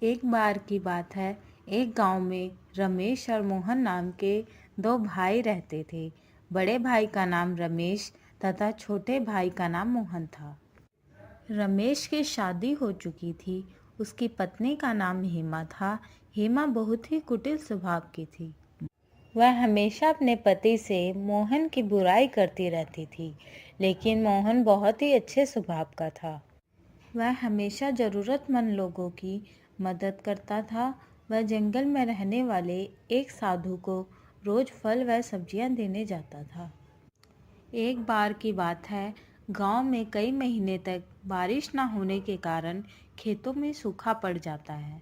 एक बार की बात है, एक गांव में रमेश और मोहन नाम के दो भाई रहते थे। बड़े भाई का नाम रमेश तथा छोटे भाई का नाम मोहन था। रमेश की शादी हो चुकी थी। उसकी पत्नी का नाम हेमा था। हेमा बहुत ही कुटिल स्वभाव की थी। वह हमेशा अपने पति से मोहन की बुराई करती रहती थी, लेकिन मोहन बहुत ही अच्छे स्वभाव का था। वह हमेशा ज़रूरतमंद लोगों की मदद करता था। वह जंगल में रहने वाले एक साधु को रोज़ फल व सब्जियां देने जाता था। एक बार की बात है, गांव में कई महीने तक बारिश न होने के कारण खेतों में सूखा पड़ जाता है,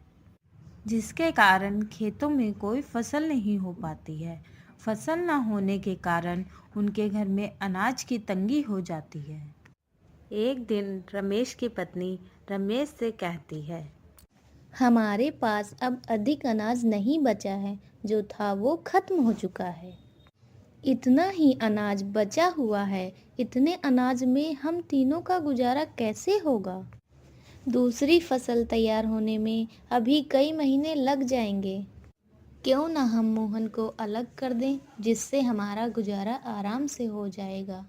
जिसके कारण खेतों में कोई फसल नहीं हो पाती है। फसल न होने के कारण उनके घर में अनाज की तंगी हो जाती है। एक दिन रमेश की पत्नी रमेश से कहती है, हमारे पास अब अधिक अनाज नहीं बचा है, जो था वो खत्म हो चुका है। इतना ही अनाज बचा हुआ है। इतने अनाज में हम तीनों का गुजारा कैसे होगा? दूसरी फसल तैयार होने में अभी कई महीने लग जाएंगे। क्यों ना हम मोहन को अलग कर दें, जिससे हमारा गुजारा आराम से हो जाएगा।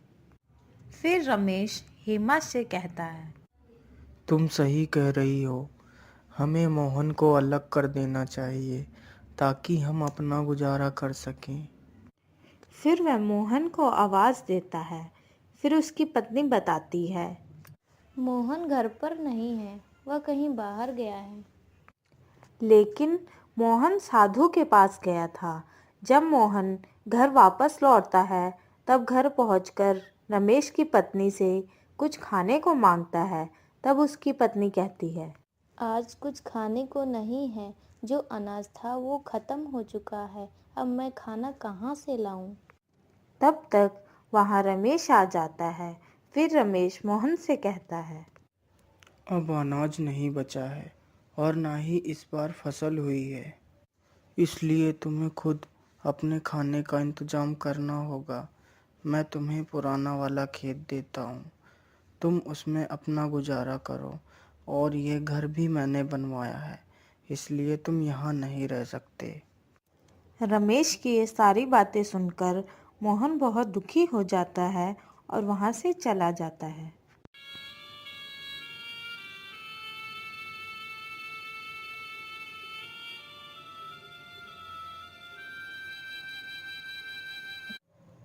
फिर रमेश हेमा से कहता है, तुम सही कह रही हो। हमें मोहन को अलग कर देना चाहिए ताकि हम अपना गुजारा कर सकें। फिर वह मोहन को आवाज़ देता है। फिर उसकी पत्नी बताती है, मोहन घर पर नहीं है, वह कहीं बाहर गया है। लेकिन मोहन साधु के पास गया था। जब मोहन घर वापस लौटता है, तब घर पहुंचकर रमेश की पत्नी से कुछ खाने को मांगता है। तब उसकी पत्नी कहती है, आज कुछ खाने को नहीं है। जो अनाज था वो खत्म हो चुका है। अब मैं खाना कहाँ से लाऊं? तब तक वहाँ रमेश आ जाता है। फिर रमेश मोहन से कहता है, अब अनाज नहीं बचा है और ना ही इस बार फसल हुई है, इसलिए तुम्हें खुद अपने खाने का इंतजाम करना होगा। मैं तुम्हें पुराना वाला खेत देता हूँ, तुम उसमें अपना गुजारा करो। और ये घर भी मैंने बनवाया है, इसलिए तुम यहाँ नहीं रह सकते। रमेश की ये सारी बातें सुनकर मोहन बहुत दुखी हो जाता है और वहाँ से चला जाता है।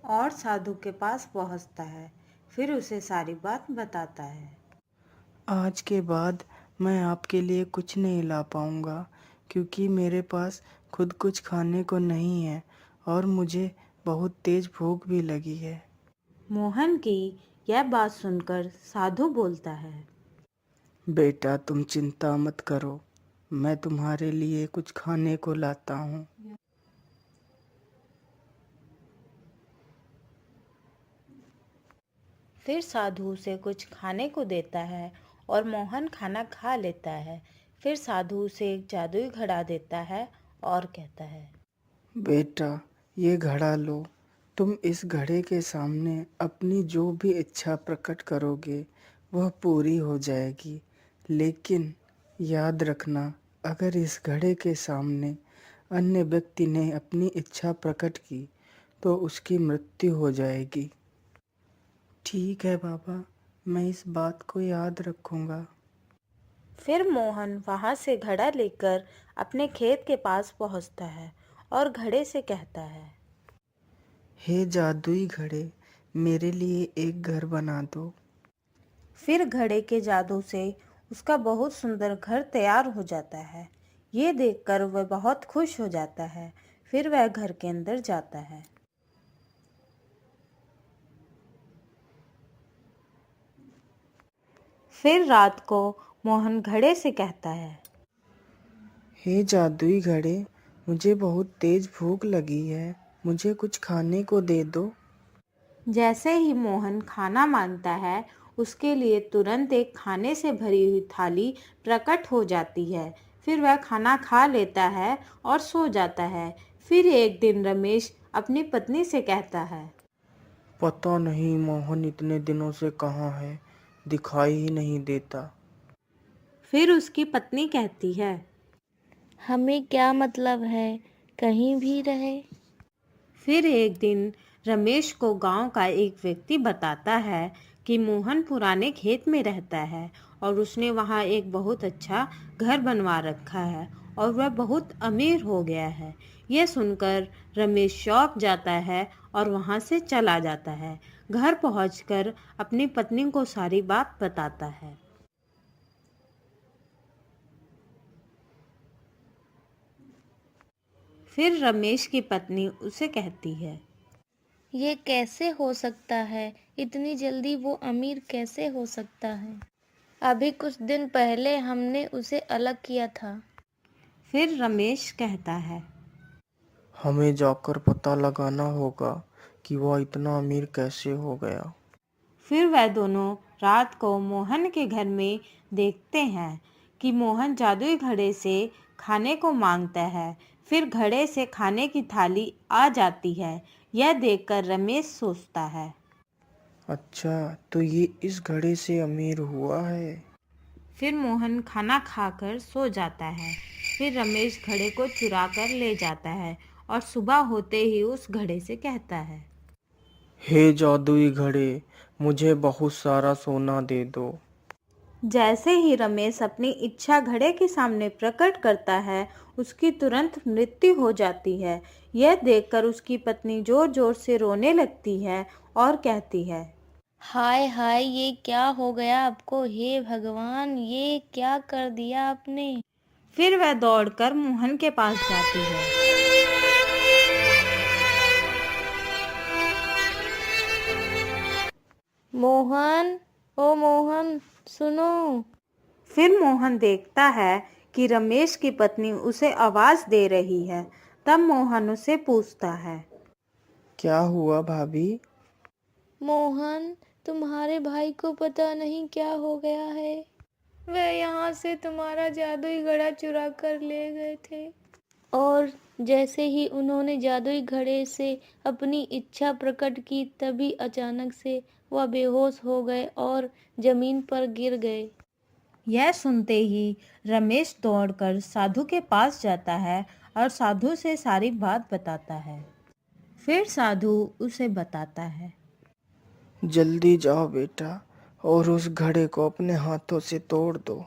और साधु के पास पहुँचता है। फिर उसे सारी बात बताता है। आज के बाद मैं आपके लिए कुछ नहीं ला पाऊँगा, क्योंकि मेरे पास खुद कुछ खाने को नहीं है और मुझे बहुत तेज़ भूख भी लगी है। मोहन की यह बात सुनकर साधु बोलता है, बेटा, तुम चिंता मत करो, मैं तुम्हारे लिए कुछ खाने को लाता हूँ। फिर साधु उसे कुछ खाने को देता है और मोहन खाना खा लेता है। फिर साधु उसे एक जादुई घड़ा देता है और कहता है, बेटा, ये घड़ा लो। तुम इस घड़े के सामने अपनी जो भी इच्छा प्रकट करोगे वह पूरी हो जाएगी। लेकिन याद रखना, अगर इस घड़े के सामने अन्य व्यक्ति ने अपनी इच्छा प्रकट की तो उसकी मृत्यु हो जाएगी। ठीक है बाबा, मैं इस बात को याद रखूंगा। फिर मोहन वहाँ से घड़ा लेकर अपने खेत के पास पहुँचता है और घड़े से कहता है, हे जादुई घड़े, मेरे लिए एक घर बना दो। फिर घड़े के जादू से उसका बहुत सुंदर घर तैयार हो जाता है। ये देखकर वह बहुत खुश हो जाता है। फिर वह घर के अंदर जाता है। फिर रात को मोहन घड़े से कहता है, हे जादुई घड़े, मुझे बहुत तेज भूख लगी है, मुझे कुछ खाने को दे दो। जैसे ही मोहन खाना मांगता है, उसके लिए तुरंत एक खाने से भरी हुई थाली प्रकट हो जाती है। फिर वह खाना खा लेता है और सो जाता है। फिर एक दिन रमेश अपनी पत्नी से कहता है, पता नहीं मोहन इतने दिनों से कहाँ है, दिखाई ही नहीं देता। फिर उसकी पत्नी कहती है, हमें क्या मतलब है, कहीं भी रहे। फिर एक दिन रमेश को गांव का एक व्यक्ति बताता है कि मोहन पुराने खेत में रहता है और उसने वहां एक बहुत अच्छा घर बनवा रखा है और वह बहुत अमीर हो गया है। यह सुनकर रमेश चौंक जाता है और वहां से चला जाता है। घर पहुंचकर अपनी पत्नी को सारी बात बताता है। फिर रमेश की पत्नी उसे कहती है, ये कैसे हो सकता है, इतनी जल्दी वो अमीर कैसे हो सकता है। अभी कुछ दिन पहले हमने उसे अलग किया था। फिर रमेश कहता है, हमें जाकर पता लगाना होगा कि वह इतना अमीर कैसे हो गया। फिर वह दोनों रात को मोहन के घर में देखते हैं कि मोहन जादुई घड़े से खाने को मांगता है। फिर घड़े से खाने की थाली आ जाती है। यह देखकर रमेश सोचता है। अच्छा, तो ये इस घड़े से अमीर हुआ है। फिर मोहन खाना खाकर सो जाता है। फिर रमेश घड़े को चुरा कर ले जाता है और सुबह होते ही उस घड़े से कहता है, हे जादुई घड़े, मुझे बहुत सारा सोना दे दो। जैसे ही रमेश अपनी इच्छा घड़े के सामने प्रकट करता है, उसकी तुरंत मृत्यु हो जाती है। यह देखकर उसकी पत्नी जोर जोर से रोने लगती है और कहती है, हाय हाय, ये क्या हो गया आपको, हे भगवान, ये क्या कर दिया आपने। फिर वह दौड़कर मोहन के पास जाती है। मोहन, ओ मोहन, सुनो। फिर मोहन देखता है कि रमेश की पत्नी उसे आवाज दे रही है। तब मोहन उसे पूछता है, क्या हुआ भाभी? मोहन, तुम्हारे भाई को पता नहीं क्या हो गया है। वह यहाँ से तुम्हारा जादुई घड़ा चुरा कर ले गए थे और जैसे ही उन्होंने जादुई घड़े से अपनी इच्छा प्रकट की, तभी अचानक से वह बेहोश हो गए और जमीन पर गिर गए। यह सुनते ही रमेश दौड़कर साधु के पास जाता है और साधु से सारी बात बताता है। फिर साधु उसे बताता है, जल्दी जाओ बेटा और उस घड़े को अपने हाथों से तोड़ दो।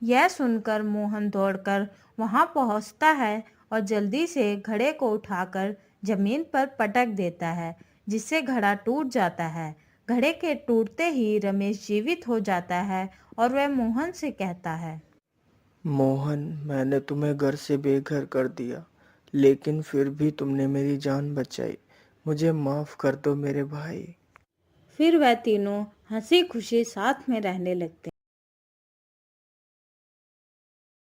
यह सुनकर मोहन दौड़कर वहां पहुंचता है और जल्दी से घड़े को उठाकर जमीन पर पटक देता है, जिससे घड़ा टूट जाता है। घड़े के टूटते ही रमेश जीवित हो जाता है और वह मोहन से कहता है, मोहन, मैंने तुम्हें घर से बेघर कर दिया, लेकिन फिर भी तुमने मेरी जान बचाई। मुझे माफ कर दो मेरे भाई। फिर वह तीनों हंसी खुशी साथ में रहने लगते।